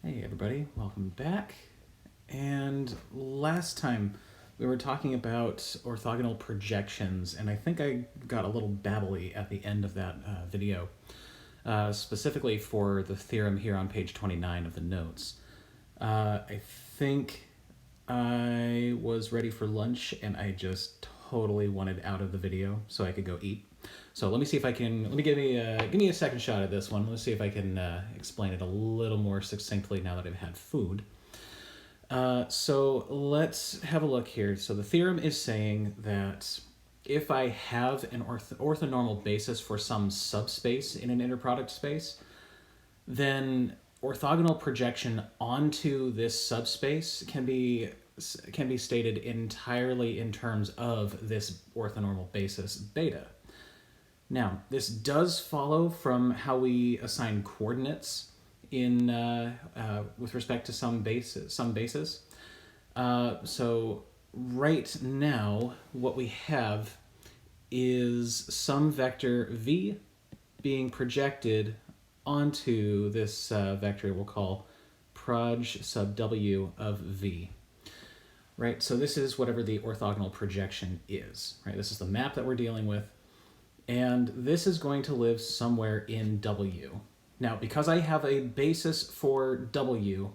Hey everybody, welcome back. And last time we were talking about orthogonal projections, and I think I got a little babbly at the end of that video, specifically for the theorem here on page 29 of the notes. I think I was ready for lunch and I just totally wanted out of the video so I could go eat. So let me see if I can, give me a second shot at this one. Let's see if I can explain it a little more succinctly now that I've had food. So let's have a look here. So the theorem is saying that if I have an orthonormal basis for some subspace in an inner product space, then orthogonal projection onto this subspace can be stated entirely in terms of this orthonormal basis beta. Now, this does follow from how we assign coordinates in with respect to some basis. So right now, what we have is some vector v being projected onto this vector we'll call proj sub w of v. Right, so this is whatever the orthogonal projection is. Right, this is the map that we're dealing with. And this is going to live somewhere in W. Now, because I have a basis for W,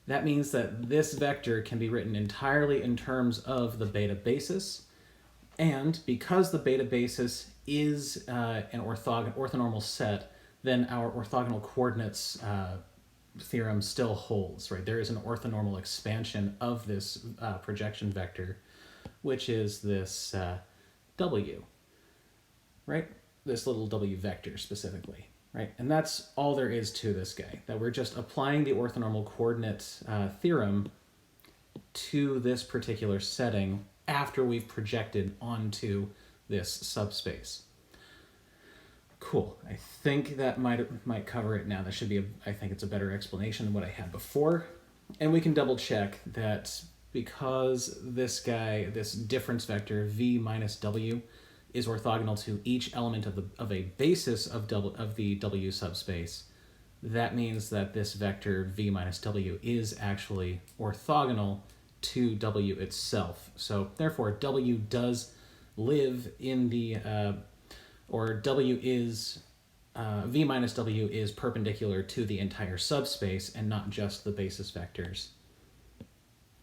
that means that this vector can be written entirely in terms of the beta basis. And because the beta basis is an orthonormal set, then our orthogonal coordinates theorem still holds, right? There is an orthonormal expansion of this projection vector, which is this W. Right? This little W vector specifically, right? And that's all there is to this guy, that we're just applying the orthonormal coordinate theorem to this particular setting after we've projected onto this subspace. Cool. I think that might cover it now. That should be, I think it's a better explanation than what I had before. And we can double check that because this guy, this difference vector, v minus w, is orthogonal to each element of a basis of the W subspace, that means that this vector v minus w is actually orthogonal to W itself. So therefore, W does live in the, or W is, v minus w is perpendicular to the entire subspace and not just the basis vectors.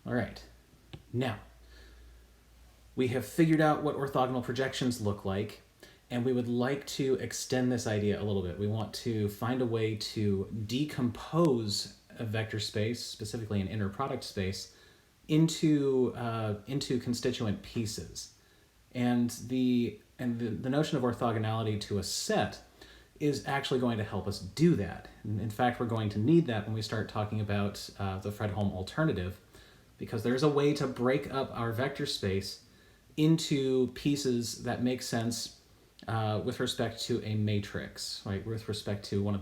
All right, now, we have figured out what orthogonal projections look like, and we would like to extend this idea a little bit. We want to find a way to decompose a vector space, specifically an inner product space, into constituent pieces. And the notion of orthogonality to a set is actually going to help us do that. And in fact, we're going to need that when we start talking about the Fredholm alternative, because there's a way to break up our vector space into pieces that make sense with respect to a matrix, right? With respect to one of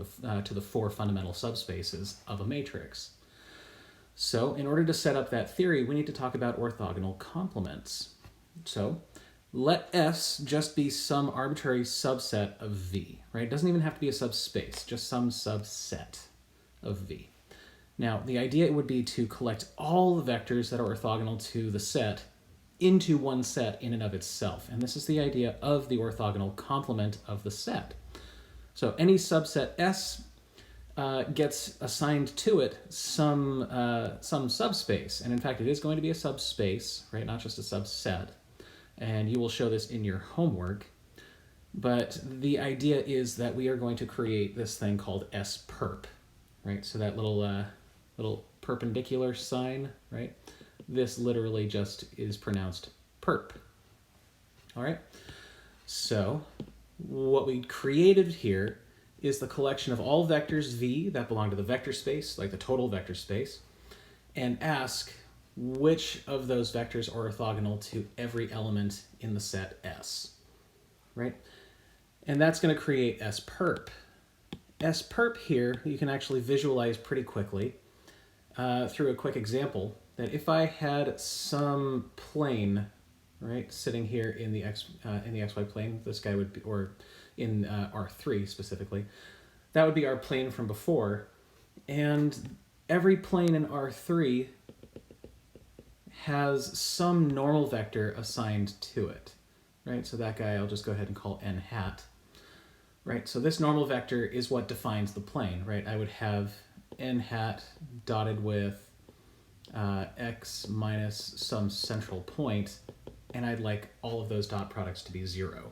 the four fundamental subspaces of a matrix. So in order to set up that theory, we need to talk about orthogonal complements. So let S just be some arbitrary subset of V, right? It doesn't even have to be a subspace, just some subset of V. Now, the idea would be to collect all the vectors that are orthogonal to the set into one set in and of itself. And this is the idea of the orthogonal complement of the set. So any subset S gets assigned to it some subspace. And in fact, it is going to be a subspace, right? Not just a subset. And you will show this in your homework. But the idea is that we are going to create this thing called S perp, right? So that little perpendicular sign, right? This literally just is pronounced perp. All right, so what we created here is the collection of all vectors v that belong to the vector space, like the total vector space, and ask which of those vectors are orthogonal to every element in the set S, right? And that's going to create S perp. S perp here you can actually visualize pretty quickly through a quick example. That if I had some plane, right, sitting here in the xy plane, this guy would be, or in R3 specifically, that would be our plane from before. And every plane in R3 has some normal vector assigned to it, right? So that guy I'll just go ahead and call n hat, right? So this normal vector is what defines the plane, right? I would have n hat dotted with x minus some central point, and I'd like all of those dot products to be 0,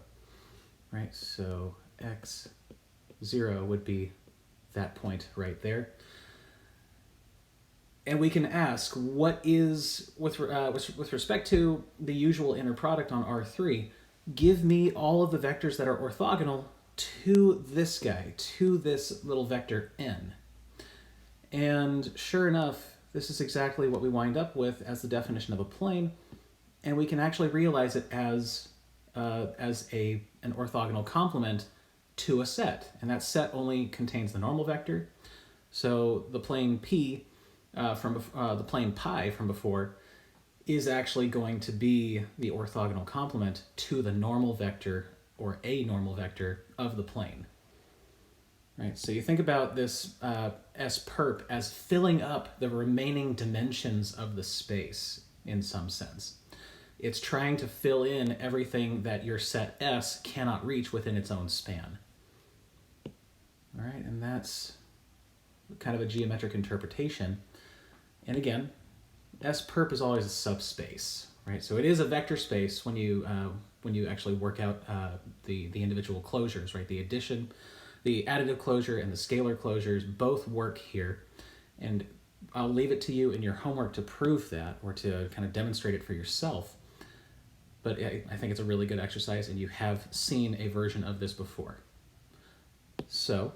right? So x0 would be that point right there. And we can ask, what is, with respect to the usual inner product on R3, give me all of the vectors that are orthogonal to this guy, to this little vector n. And sure enough, this is exactly what we wind up with as the definition of a plane, and we can actually realize it as an orthogonal complement to a set, and that set only contains the normal vector. So the plane P the plane pi from before is actually going to be the orthogonal complement to the normal vector or a normal vector of the plane. Right, so you think about this S perp as filling up the remaining dimensions of the space in some sense. It's trying to fill in everything that your set S cannot reach within its own span. All right, and that's kind of a geometric interpretation. And again, S perp is always a subspace, right? So it is a vector space when you actually work out the individual closures, right? The addition, the additive closure and the scalar closures both work here, and I'll leave it to you in your homework to prove that or to kind of demonstrate it for yourself. But I think it's a really good exercise, and you have seen a version of this before. So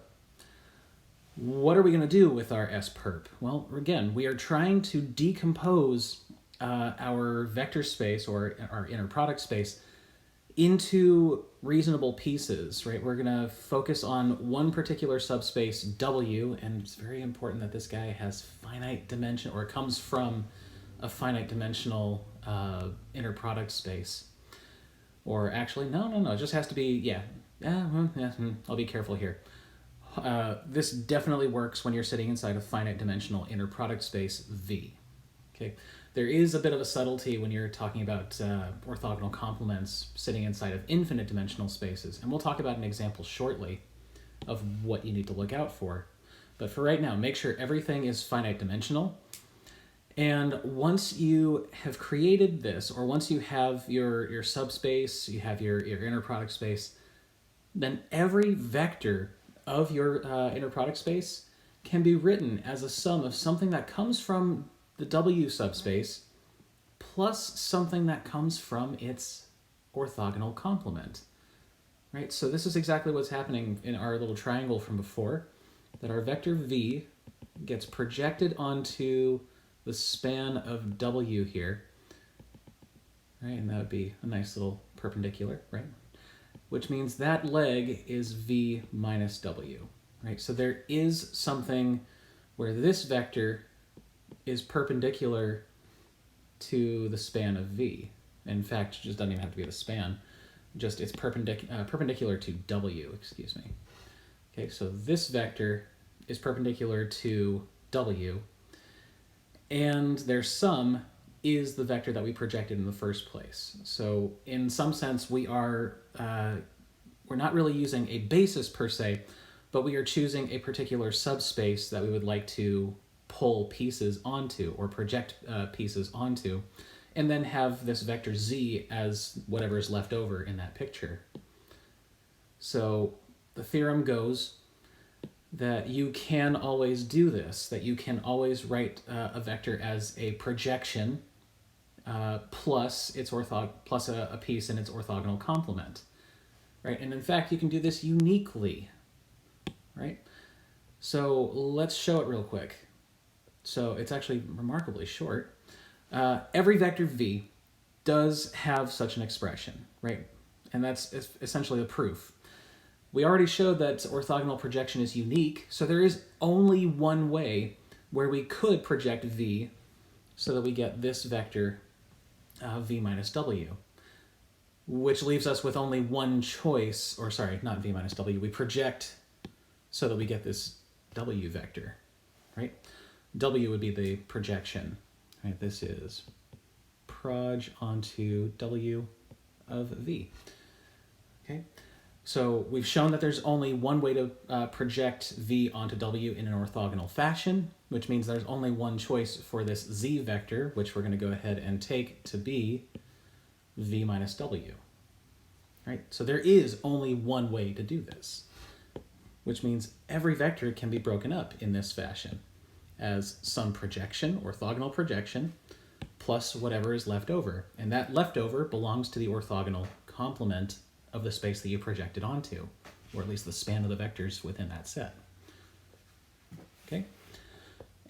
what are we going to do with our S perp? Well, again, we are trying to decompose our vector space or our inner product space into reasonable pieces, right? We're going to focus on one particular subspace W, and it's very important that this guy has finite dimension or comes from a finite dimensional inner product space. Or actually, no, it just has to be, I'll be careful here. This definitely works when you're sitting inside a finite dimensional inner product space V. Okay, there is a bit of a subtlety when you're talking about orthogonal complements sitting inside of infinite dimensional spaces, and we'll talk about an example shortly of what you need to look out for. But for right now, make sure everything is finite dimensional. And once you have created this, or once you have your subspace, you have your inner product space, then every vector of your inner product space can be written as a sum of something that comes from the W subspace plus something that comes from its orthogonal complement, right? So this is exactly what's happening in our little triangle from before, that our vector V gets projected onto the span of W here, right? And that would be a nice little perpendicular, right? Which means that leg is V minus W, right? So there is something where this vector is perpendicular to the span of V. In fact, it just doesn't even have to be the span, just it's perpendicular to W, excuse me. Okay, so this vector is perpendicular to W, and their sum is the vector that we projected in the first place. So in some sense, we're not really using a basis per se, but we are choosing a particular subspace that we would like to pull pieces onto or project pieces onto, and then have this vector Z as whatever is left over in that picture. So the theorem goes that you can always do this, that you can always write a vector as a projection plus a piece in its orthogonal complement, right? And in fact, you can do this uniquely, right? So let's show it real quick. So it's actually remarkably short. Every vector V does have such an expression, right? And that's essentially a proof. We already showed that orthogonal projection is unique, so there is only one way where we could project V so that we get this vector V minus W, which leaves us with only one choice, or sorry, not V minus W, we project so that we get this W vector, right? W would be the projection. Right, this is proj onto W of V. Okay, so we've shown that there's only one way to project V onto W in an orthogonal fashion, which means there's only one choice for this Z vector, which we're going to go ahead and take to be V minus W. Right, so there is only one way to do this, which means every vector can be broken up in this fashion as some projection, orthogonal projection, plus whatever is left over. And that leftover belongs to the orthogonal complement of the space that you projected onto, or at least the span of the vectors within that set. Okay?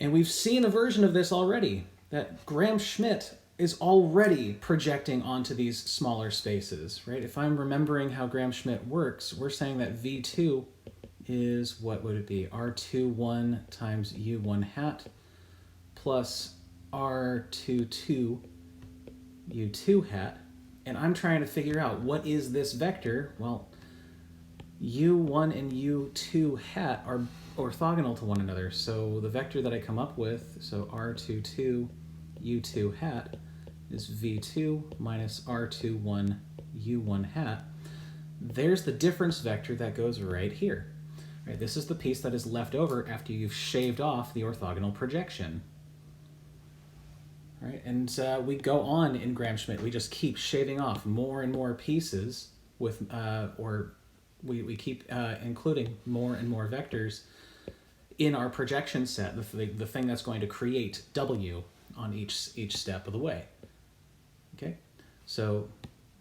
And we've seen a version of this already, that Gram-Schmidt is already projecting onto these smaller spaces, right? If I'm remembering how Gram-Schmidt works, we're saying that V2 is, what would it be? R21 times U1 hat plus R22 U2 hat. And I'm trying to figure out what is this vector. Well, U1 and U2 hat are orthogonal to one another. So the vector that I come up with, so R22 U2 hat, is V2 minus R21 U1 hat. There's the difference vector that goes right here. Right, this is the piece that is left over after you've shaved off the orthogonal projection. Right, and we go on in Gram-Schmidt. We just keep shaving off more and more pieces with, we keep including more and more vectors in our projection set, the thing that's going to create W on each step of the way. Okay, so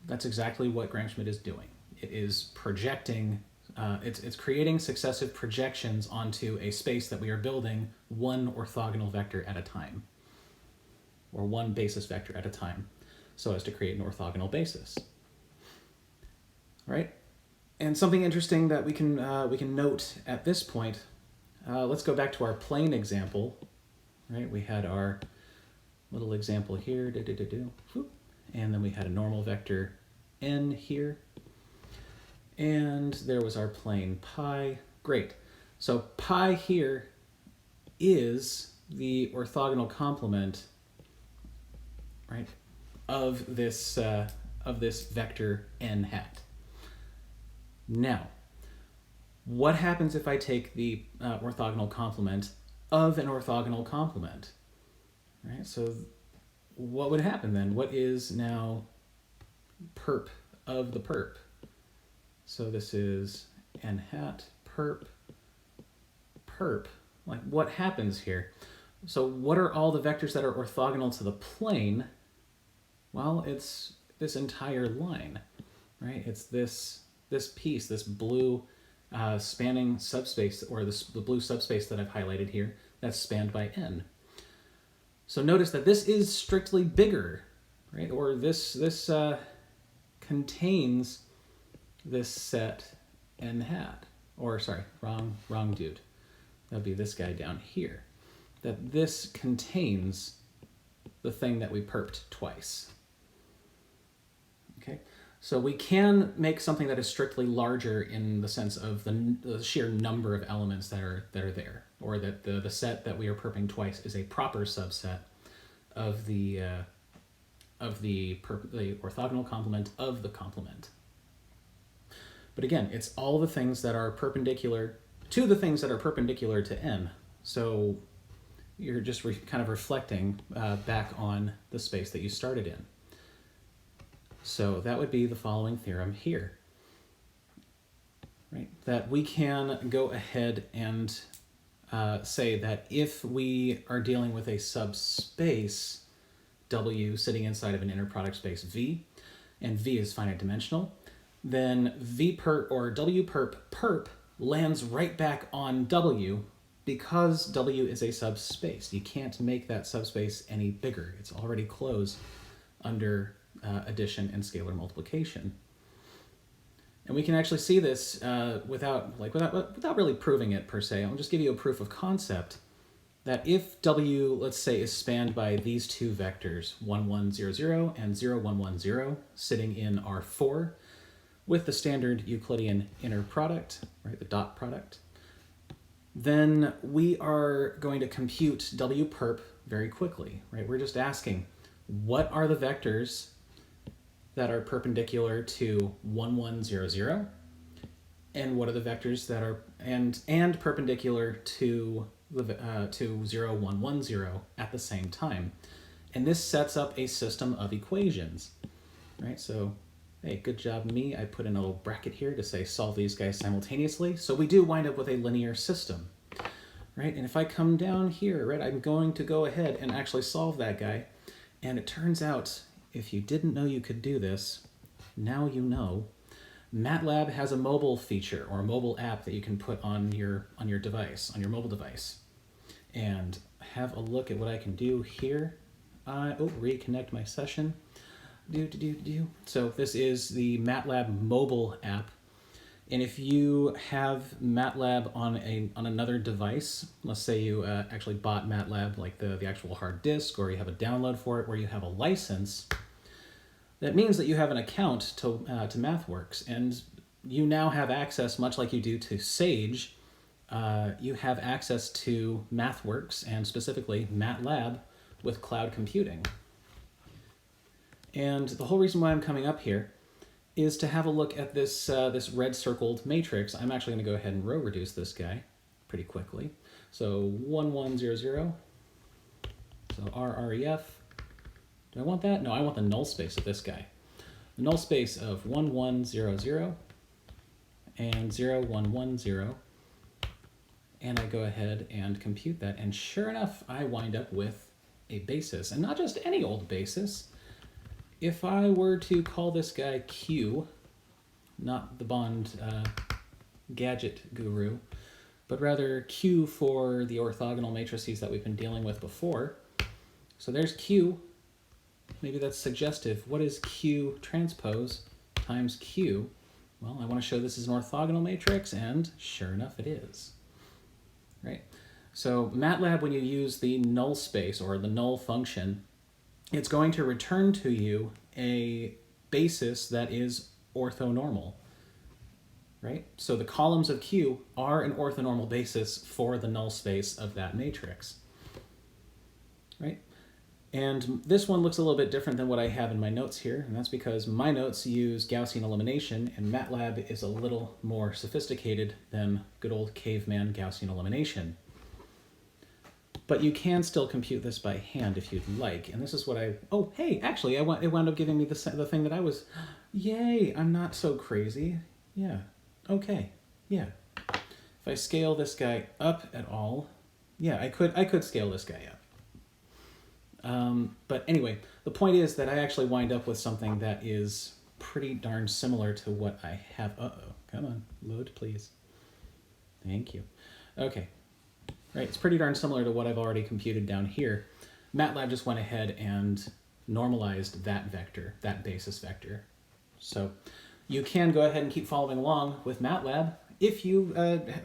that's exactly what Gram-Schmidt is doing. It is projecting, it's creating successive projections onto a space that we are building one orthogonal vector at a time, or one basis vector at a time, so as to create an orthogonal basis. All right, and something interesting that we can note at this point. Let's go back to our plane example. Right, we had our little example here, and then we had a normal vector n here, and there was our plane pi. Great. So pi here is the orthogonal complement, right, of this vector n hat. Now, what happens if I take the orthogonal complement of an orthogonal complement? Right, so what would happen then? What is now perp of the perp? So this is n hat perp perp. Like, what happens here? So what are all the vectors that are orthogonal to the plane? Well, it's this entire line, right? It's this piece, this blue spanning subspace, or the blue subspace that I've highlighted here, that's spanned by n. So notice that this is strictly bigger, right? Or this contains this set n hat. Or sorry, wrong dude. That'd be this guy down here. That this contains the thing that we perped twice. Okay, so we can make something that is strictly larger in the sense of the sheer number of elements that are there, or that the set that we are perping twice is a proper subset of the orthogonal complement of the complement. But again, it's all the things that are perpendicular to the things that are perpendicular to n. So you're just kind of reflecting back on the space that you started in. So that would be the following theorem here, right? That we can go ahead and say that if we are dealing with a subspace W sitting inside of an inner product space V, and V is finite dimensional, then V perp or W perp lands right back on W because W is a subspace. You can't make that subspace any bigger. It's already closed under addition and scalar multiplication. And we can actually see this without really proving it per se. I'll just give you a proof of concept that if W, let's say, is spanned by these two vectors, 1, 1, 0, 0, and 0, 1, 1, 0, sitting in R4 with the standard Euclidean inner product, right, the dot product, then we are going to compute wperp very quickly, right? We're just asking, what are the vectors that are perpendicular to 1, 1, 0, 0? And what are the vectors that are and perpendicular to the 0, 1, 1, 0 at the same time? And this sets up a system of equations, right? So, hey, good job me. I put in a little bracket here to say solve these guys simultaneously. So we do wind up with a linear system, right? And if I come down here, right, I'm going to go ahead and actually solve that guy. And it turns out, if you didn't know you could do this, now you know. MATLAB has a mobile feature or a mobile app that you can put on your device, on your mobile device. And have a look at what I can do here. Reconnect my session. So this is the MATLAB mobile app. And if you have MATLAB on another device, let's say you actually bought MATLAB, like the actual hard disk, or you have a download for it, or you have a license, that means that you have an account to MathWorks, and you now have access, much like you do to Sage, you have access to MathWorks, and specifically MATLAB, with cloud computing. And the whole reason why I'm coming up here is to have a look at this, this red circled matrix. I'm actually going to go ahead and row reduce this guy pretty quickly. So 1, 1, 0, 0. So RREF. Do I want that? No, I want the null space of this guy. The null space of 1, 1, 0, 0 and 0, 1, 1, 0. And I go ahead and compute that. And sure enough, I wind up with a basis. And not just any old basis. If I were to call this guy Q, not the Bond gadget guru, but rather Q for the orthogonal matrices that we've been dealing with before. So there's Q. Maybe that's suggestive. What is Q transpose times Q? Well, I want to show this is an orthogonal matrix, and sure enough, it is. Right? So MATLAB, when you use the null space or the null function, it's going to return to you a basis that is orthonormal. Right? So the columns of Q are an orthonormal basis for the null space of that matrix. Right? And this one looks a little bit different than what I have in my notes here, and that's because my notes use Gaussian elimination, and MATLAB is a little more sophisticated than good old caveman Gaussian elimination. But you can still compute this by hand if you'd like, and this is what oh, hey, actually, it wound up giving me the thing that I was, yay, I'm not so crazy. Yeah, okay, yeah. If I scale this guy up at all, yeah, I could scale this guy up. But anyway, the point is that I actually wind up with something that is pretty darn similar to what I have. Come on, load please. Thank you. Okay, right, it's pretty darn similar to what I've already computed down here. MATLAB just went ahead and normalized that vector, that basis vector. So you can go ahead and keep following along with MATLAB. If you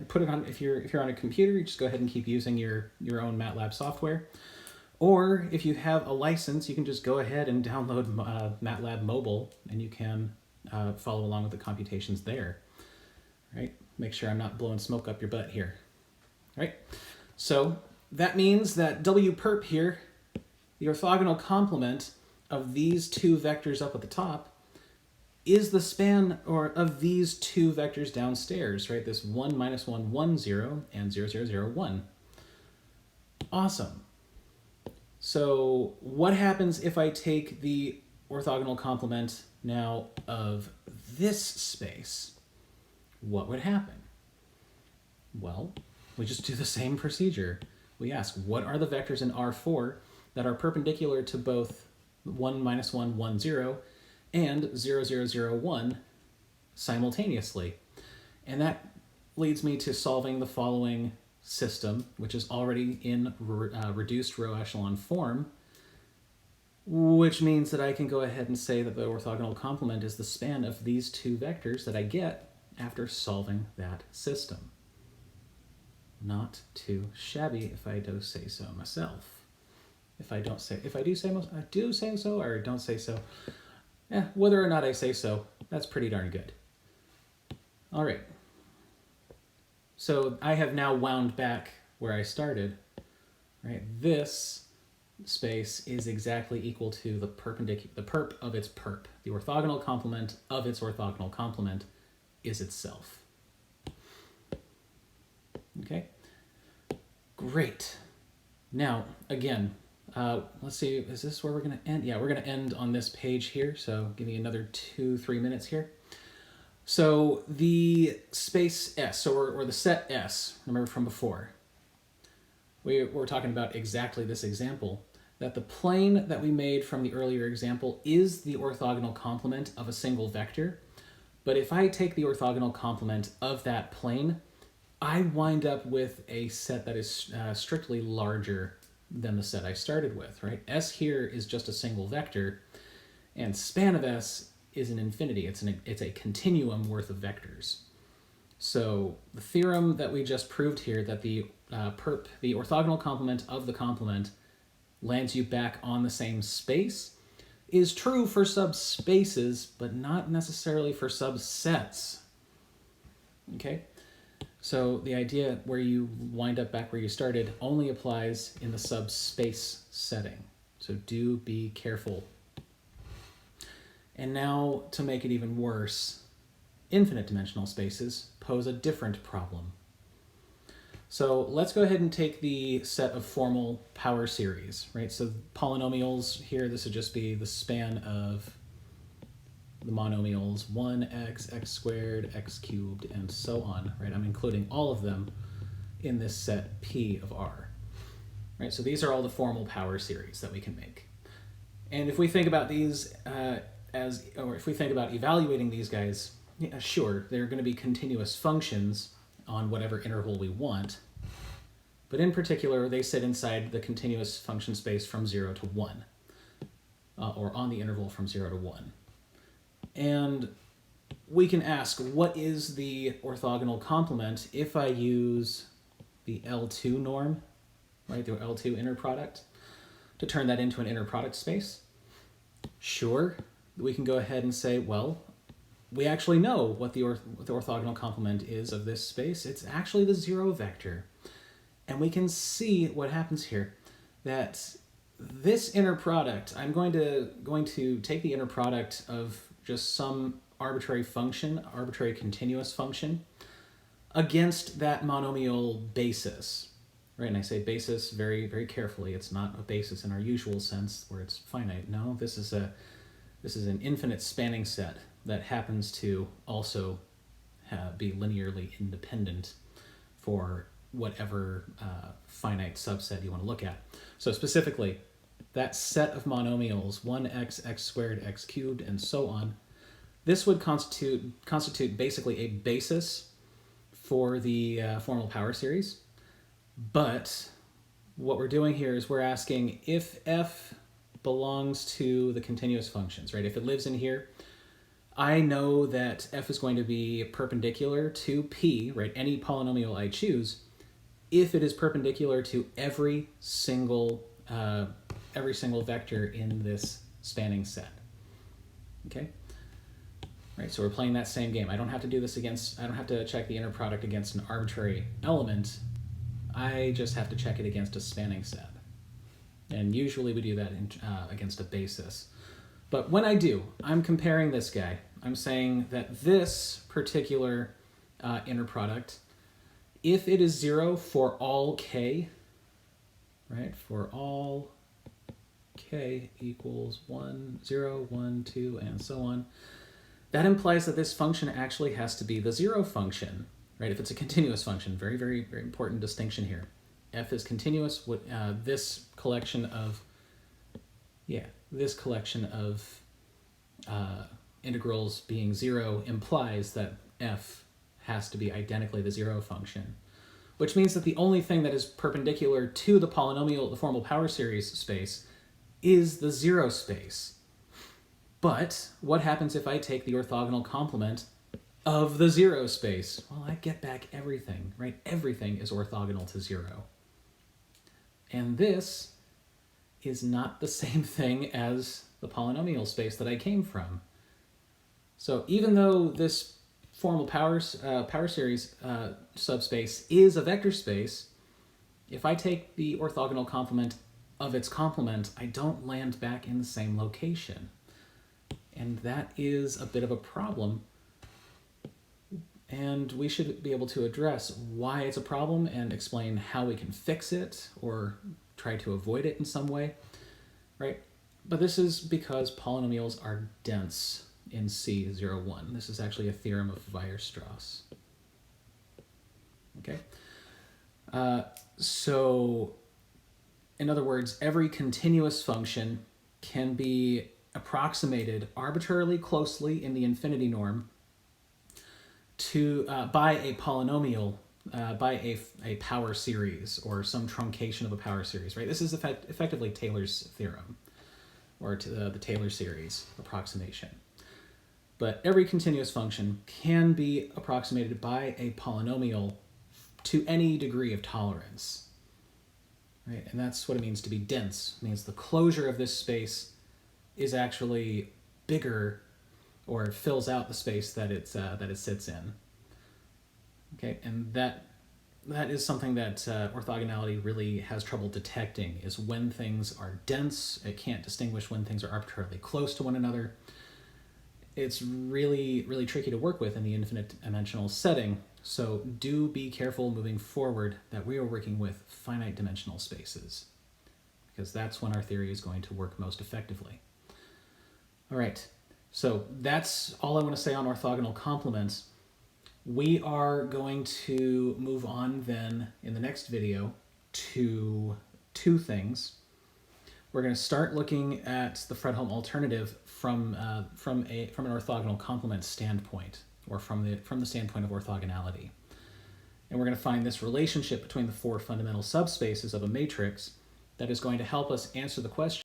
put it on, if you're on a computer, you just go ahead and keep using your own MATLAB software. Or if you have a license, you can just go ahead and download MATLAB Mobile, and you can follow along with the computations there. Right? Make sure I'm not blowing smoke up your butt here. Right? So that means that wperp here, the orthogonal complement of these two vectors up at the top, is the span of these two vectors downstairs, right? This 1, -1, 1, 0, and 0, 0, 0, 1. Awesome. So what happens if I take the orthogonal complement now of this space? What would happen? Well, we just do the same procedure. We ask, what are the vectors in R4 that are perpendicular to both 1, -1, 1, 0 and 0, 0, 0, 1 simultaneously? And that leads me to solving the following system, which is already in reduced row echelon form, which means that I can go ahead and say that the orthogonal complement is the span of these two vectors that I get after solving that system. Not too shabby, if I do say so myself. If I do say so or don't say so, whether or not I say so, that's pretty darn good. All right. So I have now wound back where I started, right? This space is exactly equal to the perp of its perp. The orthogonal complement of its orthogonal complement is itself. Okay, great. Now, again, let's see, is this where we're going to end? Yeah, we're going to end on this page here, so give me another 2-3 minutes here. So the space S, or the set S, remember from before, we're talking about exactly this example, that the plane that we made from the earlier example is the orthogonal complement of a single vector. But if I take the orthogonal complement of that plane, I wind up with a set that is strictly larger than the set I started with, right? S here is just a single vector, and span of S is an infinity. It's a continuum worth of vectors. So the theorem that we just proved here, that the orthogonal complement of the complement lands you back on the same space, is true for subspaces, but not necessarily for subsets. Okay? So the idea where you wind up back where you started only applies in the subspace setting. So do be careful. And now, to make it even worse, infinite dimensional spaces pose a different problem. So let's go ahead and take the set of formal power series, right? So polynomials here, this would just be the span of the monomials 1x, x squared, x cubed, and so on, right? I'm including all of them in this set P of R, right? So these are all the formal power series that we can make. And if we think about these if we think about evaluating these guys, yeah, sure, they're going to be continuous functions on whatever interval we want, but in particular, they sit inside the continuous function space from 0 to 1, or on the interval from 0 to 1. And we can ask, what is the orthogonal complement if I use the L2 norm, right, the L2 inner product, to turn that into an inner product space? Sure, we can go ahead and say, well, we actually know what the orthogonal complement is of this space. It's actually the 0 vector. And we can see what happens here, that this inner product, I'm going to take the inner product of just some arbitrary function, arbitrary continuous function, against that monomial basis, right? And I say basis very, very carefully. It's not a basis in our usual sense where it's finite. No, this is an infinite spanning set that happens to also be linearly independent for whatever finite subset you want to look at. So specifically, that set of monomials, 1x, x squared, x cubed, and so on, this would constitute basically a basis for the formal power series. But what we're doing here is we're asking if f belongs to the continuous functions, right? If it lives in here, I know that f is going to be perpendicular to p, right? Any polynomial I choose, if it is perpendicular to every single vector in this spanning set. Okay? Right, so we're playing that same game. I don't have to do this I don't have to check the inner product against an arbitrary element. I just have to check it against a spanning set. And usually we do that against a basis. But when I do, I'm comparing this guy. I'm saying that this particular inner product, if it is 0 for all k, right, for all k equals 1, 0, 1, 2, and so on, that implies that this function actually has to be the 0 function, right? If it's a continuous function, very, very, very important distinction here. F is continuous. This collection of integrals being 0 implies that f has to be identically the 0 function, which means that the only thing that is perpendicular to the polynomial, the formal power series space, is the 0 space. But what happens if I take the orthogonal complement of the 0 space? Well, I get back everything, right? Everything is orthogonal to 0. And this is not the same thing as the polynomial space that I came from. So even though this formal power series subspace is a vector space, if I take the orthogonal complement of its complement, I don't land back in the same location. And that is a bit of a problem. And we should be able to address why it's a problem and explain how we can fix it or try to avoid it in some way, right? But this is because polynomials are dense in C01. This is actually a theorem of Weierstrass. Okay? So, in other words, every continuous function can be approximated arbitrarily closely in the infinity norm to by a polynomial, by a power series or some truncation of a power series, right? This is effectively Taylor's theorem, or the Taylor series approximation. But every continuous function can be approximated by a polynomial to any degree of tolerance, right? And that's what it means to be dense. It means the closure of this space is actually bigger, or fills out the space that it sits in. Okay, and that is something that orthogonality really has trouble detecting, is when things are dense. It can't distinguish when things are arbitrarily close to one another. It's really, really tricky to work with in the infinite dimensional setting. So do be careful moving forward that we are working with finite dimensional spaces, because that's when our theory is going to work most effectively. All right, so that's all I want to say on orthogonal complements. We are going to move on then in the next video to two things. We're going to start looking at the Fredholm alternative from an orthogonal complement standpoint, or from the standpoint of orthogonality. And we're going to find this relationship between the four fundamental subspaces of a matrix that is going to help us answer the question